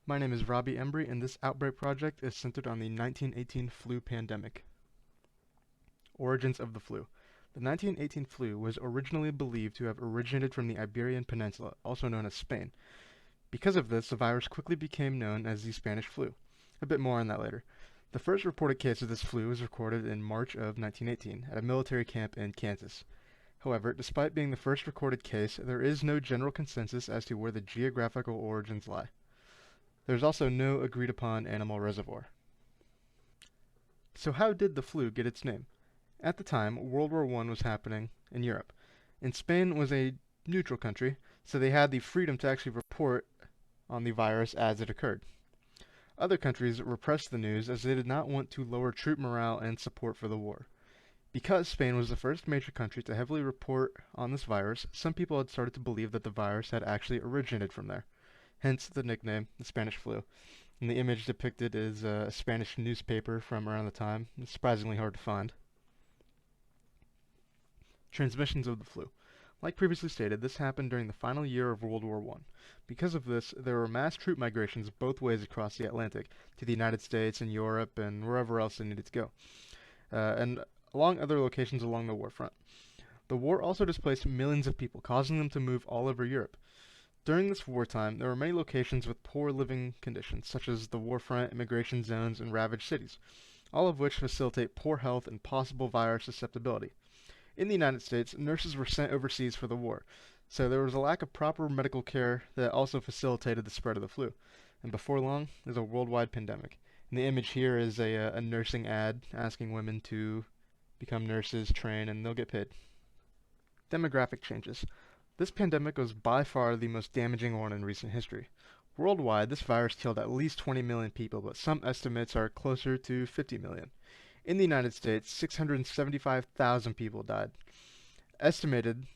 My name is Robbie Embry, and this Outbreak project is centered on the 1918 flu pandemic. Origins of the flu. The 1918 flu was originally believed to have originated from the Iberian Peninsula, also known as Spain. Because of this, the virus quickly became known as the Spanish flu. A bit more on that later. The first reported case of this flu was recorded in March of 1918 at a military camp in Kansas. However, despite being the first recorded case, there is no general consensus as to where the geographical origins lie. There is also no agreed upon animal reservoir. So how did the flu get its name? At the time, World War I was happening in Europe, and Spain was a neutral country, so they had the freedom to actually report on the virus as it occurred. Other countries repressed the news as they did not want to lower troop morale and support for the war. Because Spain was the first major country to heavily report on this virus, some people had started to believe that the virus had actually originated from there. Hence the nickname, the Spanish flu. And the image depicted is a Spanish newspaper from around the time. It's surprisingly hard to find. Transmissions of the flu. Like previously stated, this happened during the final year of World War I. Because of this, there were mass troop migrations both ways across the Atlantic, to the United States and Europe and wherever else they needed to go, and along other locations along the war front. The war also displaced millions of people, causing them to move all over Europe. During this wartime, there were many locations with poor living conditions, such as the warfront, immigration zones, and ravaged cities, all of which facilitate poor health and possible virus susceptibility. In the United States, nurses were sent overseas for the war, so there was a lack of proper medical care that also facilitated the spread of the flu. And before long, there's a worldwide pandemic. And the image here is a nursing ad asking women to become nurses, train, and they'll get paid. Demographic changes. This pandemic was by far the most damaging one in recent history. Worldwide, this virus killed at least 20 million people, but some estimates are closer to 50 million. In the United States, 675,000 people died. It's estimated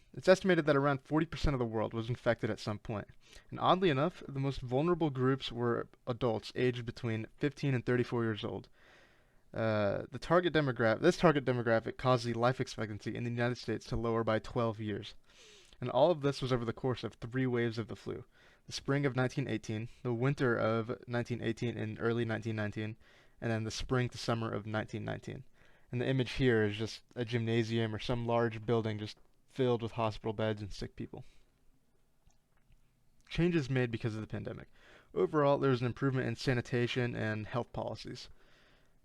that around 40% of the world was infected at some point. And oddly enough, the most vulnerable groups were adults aged between 15 and 34 years old. This target demographic caused the life expectancy in the United States to lower by 12 years. And all of this was over the course of 3 waves of the flu. The spring of 1918, the winter of 1918 and early 1919, and then the spring to summer of 1919. And the image here is just a gymnasium or some large building just filled with hospital beds and sick people. Changes made because of the pandemic. Overall, there was an improvement in sanitation and health policies.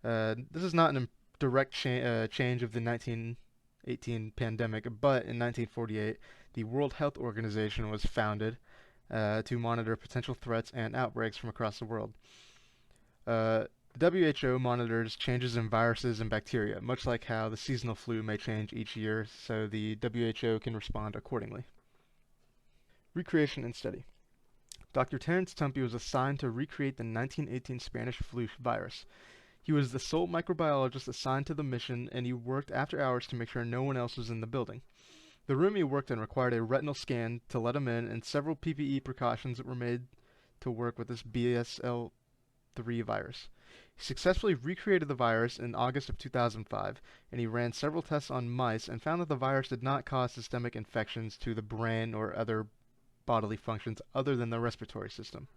This is not a direct change of the 1918 pandemic, but in 1948, the World Health Organization was founded to monitor potential threats and outbreaks from across the world. The WHO monitors changes in viruses and bacteria, much like how the seasonal flu may change each year, so the WHO can respond accordingly. Recreation and study. Dr. Terence Tumpy was assigned to recreate the 1918 Spanish flu virus. He was the sole microbiologist assigned to the mission, and he worked after hours to make sure no one else was in the building. The room he worked in required a retinal scan to let him in, and several PPE precautions were made to work with this BSL-3 virus. He successfully recreated the virus in August of 2005, and he ran several tests on mice and found that the virus did not cause systemic infections to the brain or other bodily functions other than the respiratory system.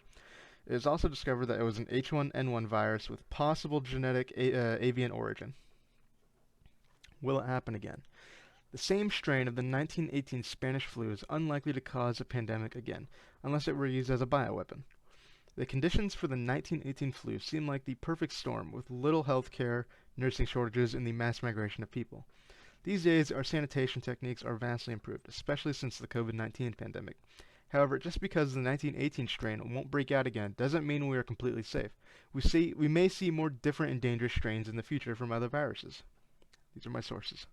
It was also discovered that it was an H1N1 virus with possible genetic avian origin. Will it happen again? The same strain of the 1918 Spanish flu is unlikely to cause a pandemic again, unless it were used as a bioweapon. The conditions for the 1918 flu seem like the perfect storm, with little health care, nursing shortages, and the mass migration of people. These days, our sanitation techniques are vastly improved, especially since the COVID-19 pandemic. However, just because the 1918 strain won't break out again doesn't mean we are completely safe. We may see more different and dangerous strains in the future from other viruses. These are my sources.